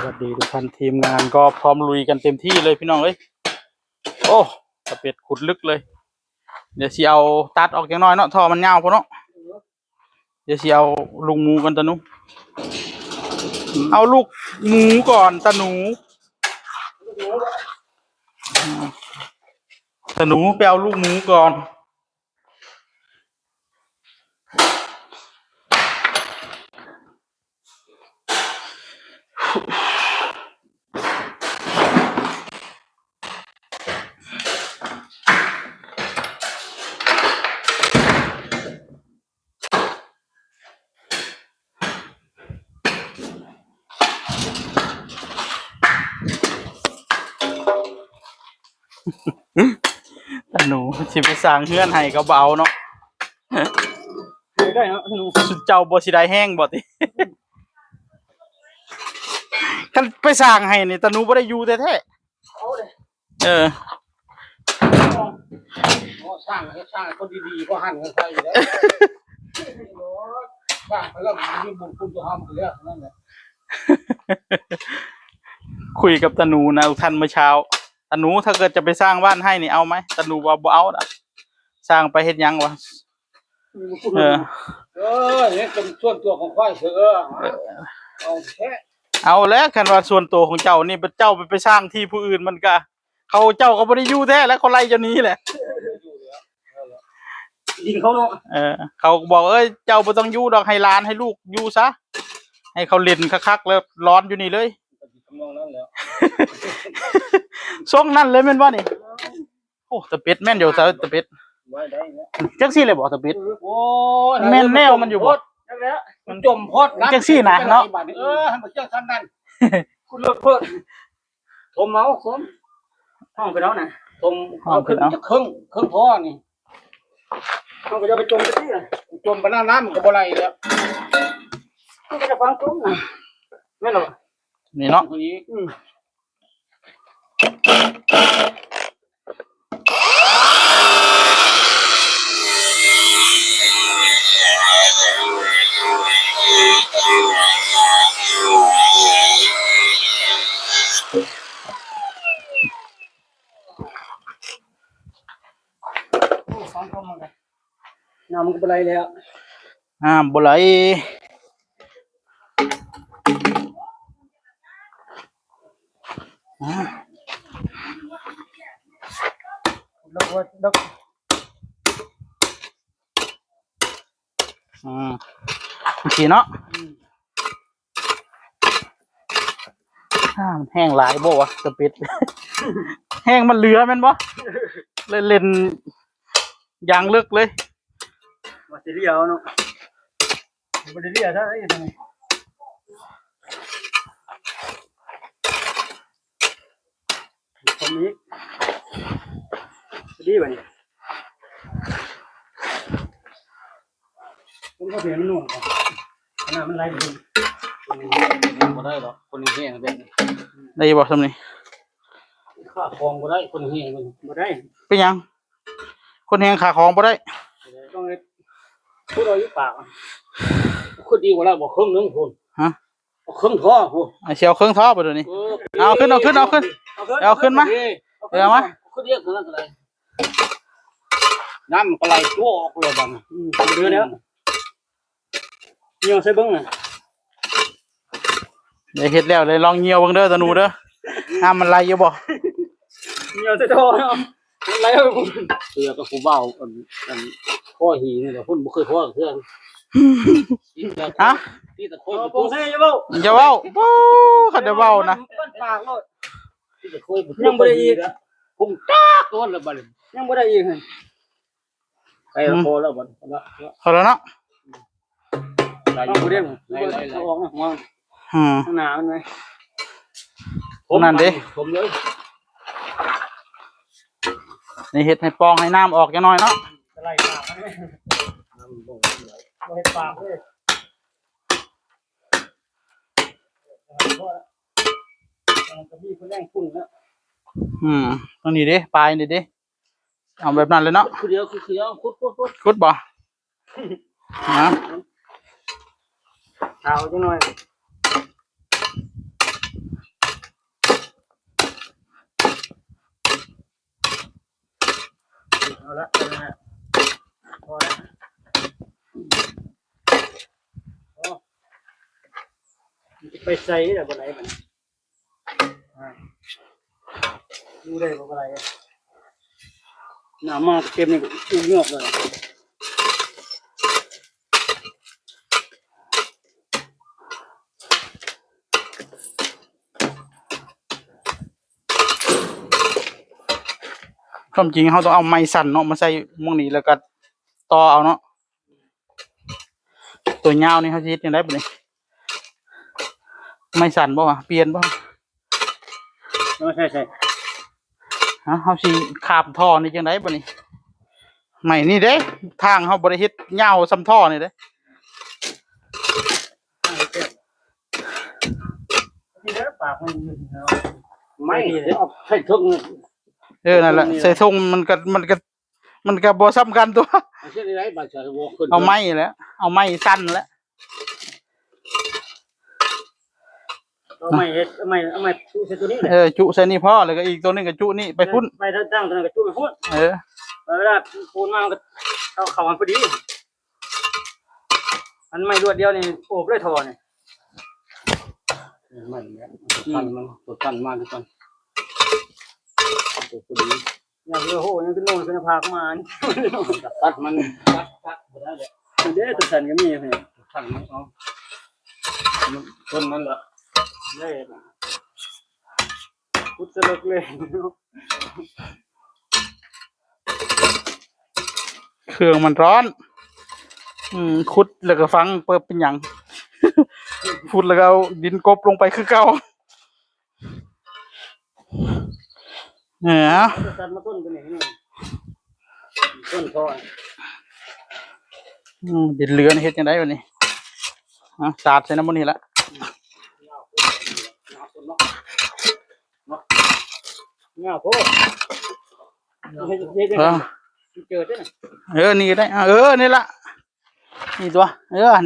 สวัสดีทุกท่านทีมงานก็พร้อมลุยกันเต็มที่เลยพี่น้องเอ้ยโอ้ตะเป็ดขุดลึกเลยเดี๋ยวสิเอาตัดออกอย่างน้อยเนาะท่อมันยาวพอเนาะเดี๋ยวสิเอาลูกหมูกันตะนุเอาลูกหมูก่อนตะหนูไปเอาลูกหมูก่อนตะหนูสิไปสร้างเฮือนให้ก็เบเอาเนาะได้เนาะตะหนูเจ้าบ่สิได้แห้งบ่ติคันไปสร้างให้นี่ตะหนูบ่ได้อยู่แท้ๆเอาเลยสร้างคนดีๆก็หั่นกันไปแล้วสร้างแล้วมีบุญคุณตัวทำเรื่องนั่นแหละคุยกับตะหนูนะท่านเมื่อเช้าตะหนูถ้าเกิดจะไปสร้างบ้านให้นี่เอาไหมตะหนูว่าบ่เอาล่ะสร้างไปเฮ็ดหยังวะเนี่ยเป็นส่วนตัวของควายเสือเอาแค่เอาแล้วคันว่าส่วนตัวของเจ้านี่เจ้าไปสร้างที่ผู้อื่นมันก็เขาเจ้าก็บ่ได้อยู่แท้แล้วเขาไล่เจ้านี้แหละดินเขาเนาะเขาบอกเจ้าบ่ต้องอยู่ดอกให้หลานให้ลูกอยู่ซะให้เขาเล่นคักๆแล้วร้อนอยู่นี่เลยทรงนั้นเลยแม่นบ่นี่โอ้ตะเป็ดแม่นอยู่ซะตะเป็ดจังซี่เลยบ่ตะเป็ดโอ้แม่นแนวมันอยู่บ่จังแล้วมันจมพอดจังซี่นะเนาะให้บ่เจ้าท่านนั่นคุณเลิกเพิ่นทมเอาทมห้องไปแล้วน่ะทมเอาขึ้นจะครึ่งพอนี่เขาก็จะไปจมไปที่น่ะจมไปน้ำมันก็บ่ไหลแล้วมันก็จะฟังตุ้มน่ะแม่นบ่นี่เนาะน้ำมันก็บ่ไหลแล้วบ่ไหลดอกโอเคเนาะมันแห้งหลายบ่วะตะเป็ดแห้งมันเหลือแม่นบ่เล่นยางเลิกเลยว่าสิเลียวเนาะบ่ได้เลียซะไอ้ทำไมคนนี้ดีบ่นี่ผมก็เปลี่ยนมันนุ่มขนาดมันไหลบ่ได้หรอกคนแห้งแบบนี้ได้บ่ซำนี้ข้าคองบ่ได้คนแห้งบ่ได้เป็นหยังคนแห้งขาของบ่ได้ต้องพูดเอาอยู่ปากคนดีกว่าแล้วบ่ครึ่งนึงพุ่นฮะเอาครึ่งท่อพุ่นเสียวเครื่องท่อบ่เดี๋ยวนี้เอาขึ้นมาเอามาคนเดียวเท่านั้นก็ได้น้ำมันก็ไหลตัวออกเลยบัดนี้เดือแล้วเหี่ยวใส่เบิ่งน่ะเดี๋ยวเฮ็ดแล้วเลยลองเหี่ยวเบิ่งเด้อตะหนูเด้อน้ำมันไหลอยู่บ่เหี่ยวใส่ท่อมันไหลเอาพุ่นเสือกับผู้เบาอันข้อหีนี่แหละพุ่นบ่เคยข้อเทื่อฮะที่ตะโคยบ่ใช่อย่าเว้าอย่าเว้าปูคันจะเว้านะปากโลดที่ตะโคยยังบ่ได้อีกพุ่งจ๊ากตัวละบัดยังบ่ได้อีกหั่นไปพอแล้วบัดพอแล้วเนาะไหลอยู่เด้ไหลออกนะมองข้างหน้ามันไงนั่นดิผมเลยนี่เฮ็ดให้ปองให้น้ำออกจังน้อยเนาะไหลปากมันน้ำบ่เฮ็ดปากเลยมันก็มีคนแรงพุ่งแล้วตรงนี้ดิปลายนี่ดิเอาแบบนั้นเลยเนาะคือเดียวคุดบ่นะเอาจังหน่อย ละพอแล้วไปใส่แต่บ่ไหนมันดูได้บ่อะไรหนามากเต็มนี่ก็เงือกเลยความจริงเขาต้องเอาไม้สั่นเนาะมาใส่หมองนี้แล้วก็ต่อเอาเนาะตัวยาวนี่เขาสิเฮ็ดจังได๋บัดนี้ไม้สั่นบ่วะเปลี่ยนบ่ใช่ฮะเขาสิคาบท่อนี่จังไดบัดนี้ไม่นี่เด้ทางเขาบ่ได้เฮ็ดยาวซ้ำท่อนี่เด้ไม่เอาใส่ถุงนั่นแหละใส่ทงมันก็บ่ซ้ำกันตัว เอาไม้แหล้วเอาไม้สั้นแหล้ว เอาไม้จุใส่ตัวนี้จุใส่นี่พ่อแล้วก็อีกตัวนึงก็จุนี่ไปพุ่นไปตั้งตัวนั้นก็จุไปพุ่นเวลาปูนมามันก็เข้ามันพอดีมันไม่รวดเดียวนี่โอบเลยทอนี่ไม่เนี่ยทันมันตัวทันมากทุกคนตัวพอดีอย่างเดียวโหยังขึ้นโน่นขึ้นพากมาตัดมันตัดหมดแล้วเลยเด้ตัวทันก็มีเนี่ยทันมันเอาต้นนั้นแหละเด้พุทธลึกเลยเครื่องมันร้อนขุดแล้วก็ฟังเปิดเป็นหยัง ขุดแล้วก็เอาดินกบลงไปคือเก่าเนี่ยตัดมาต้นตัวนี้ต้นพอดินเหลือนี่เฮ็ดจังได๋บัดนี้สาดใส่น้ำมันนี่ละเงาโพเจอได้นี่ก็ได้นี่ละนี่ตัวนี่อัน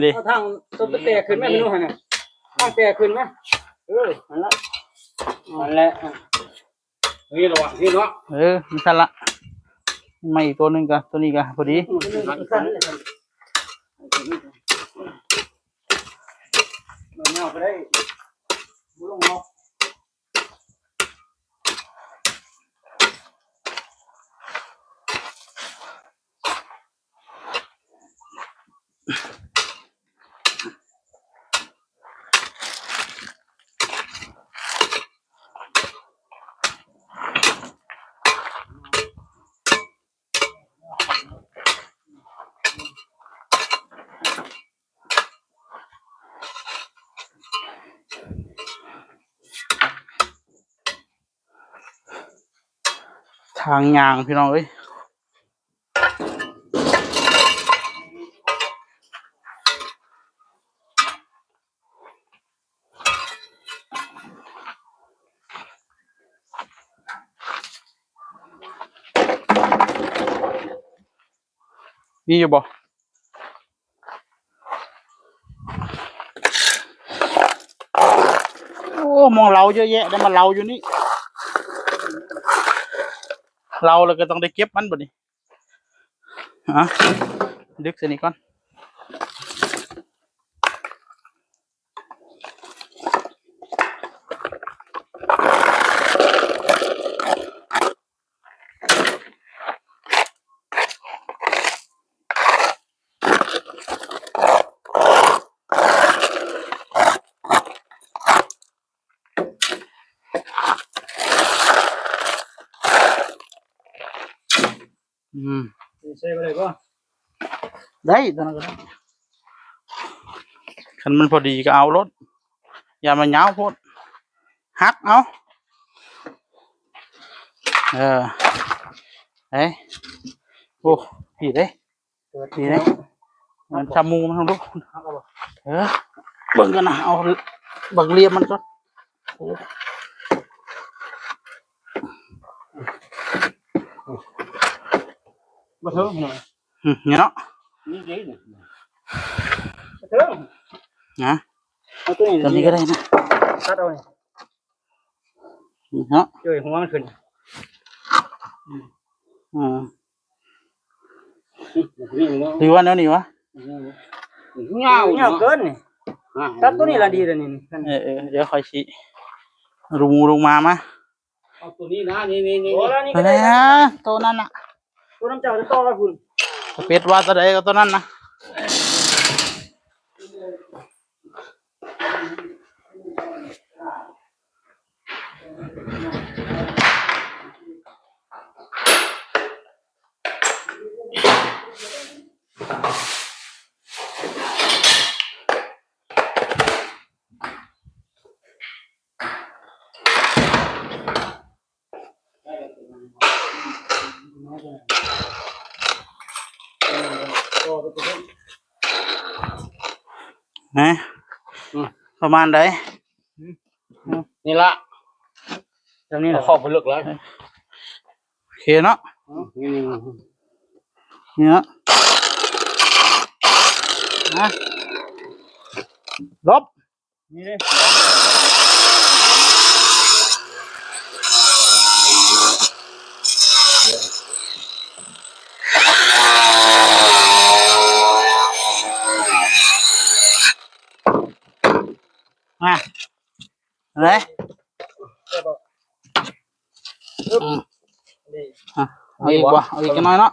ดีทางต้นแตกขึ้นไหมไม่รู้ฮะเนี่ยทางแตกขึ้นไหมนั่นแหละนี่ระวังนี่เนาะมันสั่นละไม่อีกตัวนึงกันตัวนี้กันพอดีเงาไปได้บุลงเงาทางยางพี่น้องเอ้ยนี่อยู่บ่มองเราเยอะแยะได้มาเราอยู่นี่เราแล้วก็ต้องได้เก็บมันบ่นี่ดึกเสียนี่ก่อนใช่ไปเลยก็ได้ตอนนั้นก็ได้คันมันพอดีก็เอารถอย่ามาเหงาโพดหักเอาโอ้ผีเด้มันชามูมันลูกเบิ่งกันนะเอาเบิ่งเรียมมันก่อนมาเถอะหน่อยเนี่ยเนาะนี่ดีนะมาเถอะนะตัวนี้ก็ได้นะตัดเอาเนาะเจอหัวมันขึ้น อืม นี่เนาะ หรือว่าแนวนี้วะ เงาเกินนี่ตัดตัวนี้ละดีเลยนี่ เดี๋ยวค่อยชี้ลงมาเอาตัวนี้นะนี่โอ้แล้วนี่ ไป ก็ ไหน ได้ ฮะตัวนั้นน่ะ ตัวน้ำเจ้าจะต่อแล้วคุณ เป็ดว่าตัวใดก็ตัวนั้นนะนะประมาณใด นี่ละตรงนี้แหละขอบผลึกแล้ว โอเคเนาะ นี่ นี่เนาะนะลบ นี่เลย มาอะไรเอาอีกวะเอาอีกกันหน่อยเนาะ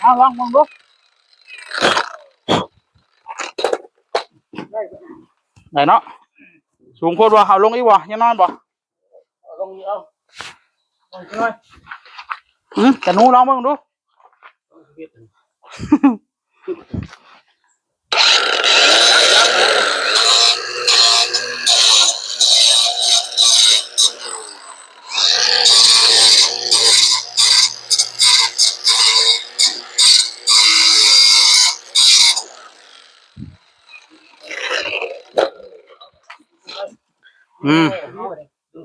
เอาลองดูได้เนาะสูงโคตรวะเอาลงอีกวะยังนอนบ่ ลงเอาลงหน่อย แต่หนูลองเบิ่งดู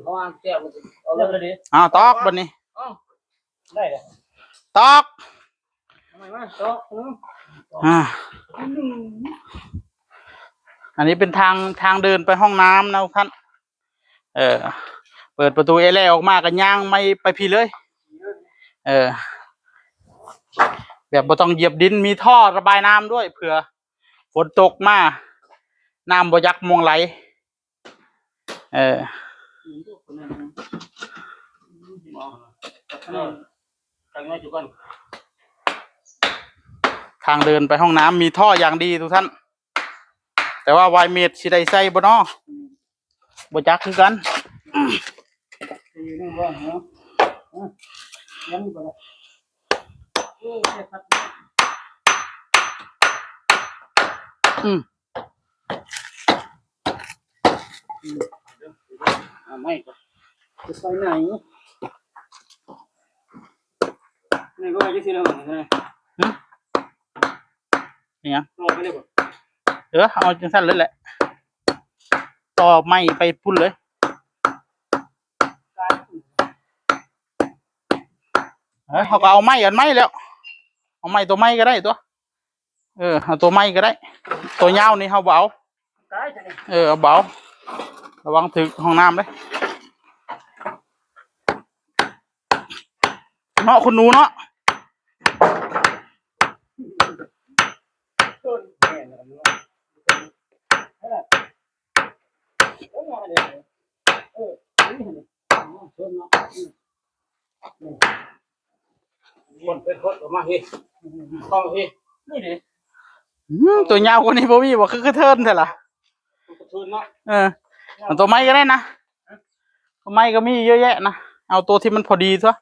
เขาอ่านแก้วเอาเลิกเลยดิ ตอกบัดนี้ ได้เลย ตอก ทำไมมาโต๊ะ อันนี้เป็นทางเดินไปห้องน้ำนะท่านเปิดประตูเอเล่ออกมากันย่างไม่ไปพี่เลยแบบบ่ต้องเหยียบดินมีท่อระบายน้ำด้วยเผื่อฝนตกมาน้ำบ่ยักมองไหลทางเดินไปห้องน้ำมีท่ออย่างดีทุกท่านแต่ว่าไวเมดสิได้ใส่บ่เนาะบ่จักคือกันไม่จะไปไหนนี่ก็ไม่ได้สิแล้วใช่ไหม เนี่ย ต่อไปเลยบ่ เอาจังสั้นเลยแหละต่อไม่ไปพุ่นเลยเขาก็เอาไม้อันไม้แล้วเอาไม้ตัวไม้ก็ได้ตัวเอาตัวไม้ก็ได้ตัวยาวนี่เขาเบาเอาเบาระวังถึงห้องน้ำเลยเนาะคุณหนูเนาะคนเป็นคนออกมาเฮ้ยต้องเฮ้ยนี่ดิ ตัวยาวกว่านี้บ่มีบ่คือเทิร์นเถอะล่ะ ทุนเนาะ เอาตัวไม้ก็ได้นะตัวไม้ก็มีเยอะแยะนะเอาตัวที่มันพอดีซะ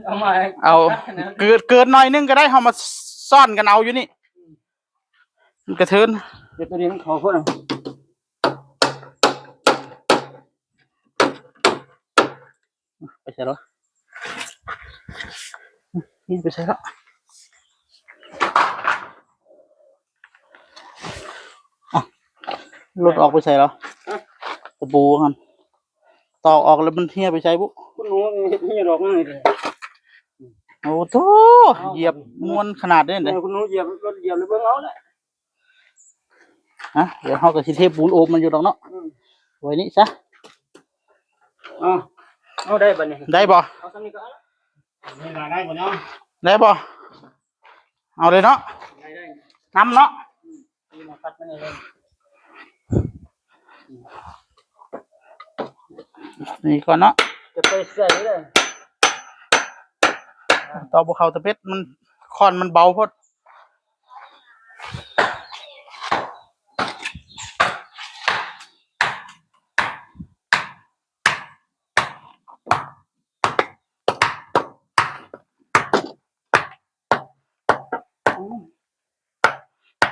เอามา เอาเกินหน่อยนึงก็ได้เอามาซ่อนกันเอาอยู่นี่มันกระเทิน เดี๋ยวตัวนี้มันขอคนไปใช่หรอนี่ไปใช่แล้วรถออกไปใส่แล้วตะปูกันตอกออกแล้วมันเฮียไปใช้ปุ๊ คุณหนูนี่ดอกนั่นเลย โอ้โธ่เหยียบมวนขนาดนี้ เอ เลย อคุณหนูเหยียบรถเหยียบเลยเบิ่งเอาแหละ ฮะเดี๋ยวเขากับสิเทปูนโอบมันอยู่ตรงเนาะไว้นี่ซะ เอาได้บ่เนี่ย ได้บ่ เอาสักนิดก็เอาละนี่ได้บ่เนาะ ได้บ่เอาเลยเนาะ ได้ น้ำเนาะ นี่มาคัดมานี่เลย นี่ก่อนเนาะ จะไปใส่เลย ต่อภูเขาตะเป็ดมันคอนมันเบาโพด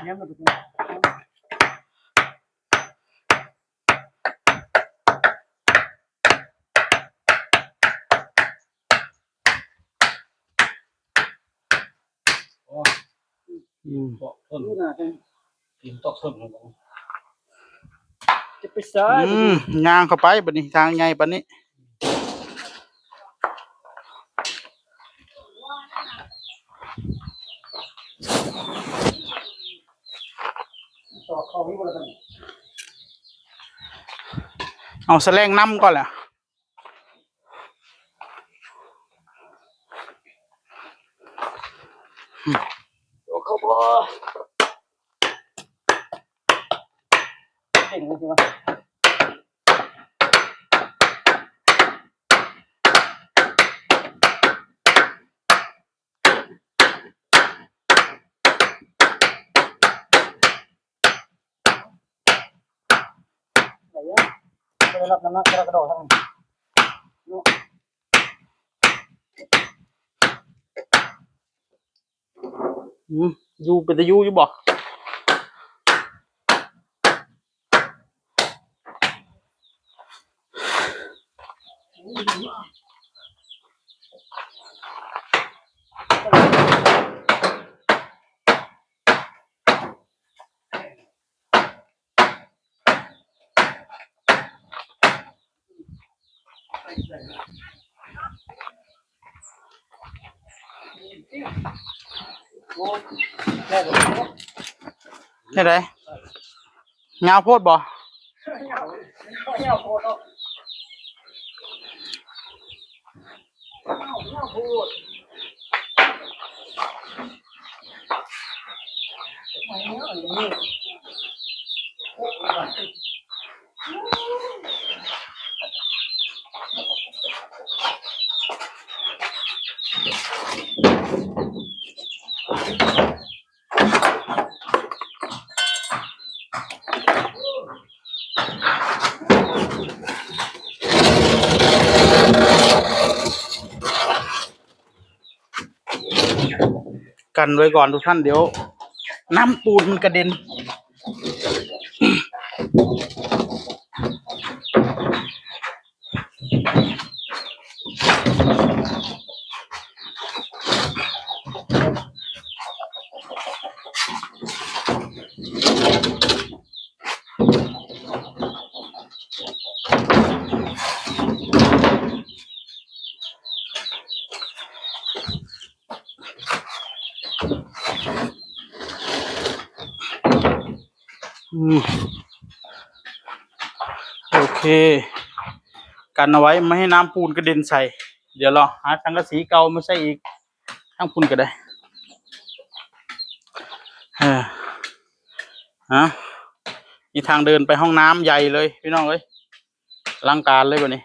เนี่ยมันเป็นตอกต้นนี่นะกินตอกต้นจะไปใส่ ย่างเข้าไปบัดนี้ทางใหญ่บัดนี้ ตอกเข้านี่บ่ละกัน เอาแสลงน้ำก่อนแหละ ตอกเข้าบ่เก่งจริงวะได้รับน้ำหนักกระโดดทั้งอยู่เป็นตะยูอยู่บ่เฮ็ดไดยาวโพดบ่กันไว้ก่อนทุกท่านเดี๋ยวน้ำปูนมันกระเด็นโอเคกันเอาไว้ไม่ให้น้ำปูนกระเด็นใส่เดี๋ยวเราหาสังกะสีเก่ามาใส่อีกทั้งปูนก็ได้นี่ทางเดินไปห้องน้ำใหญ่เลยพี่น้องเอ้ยอลังการเลยวันนี้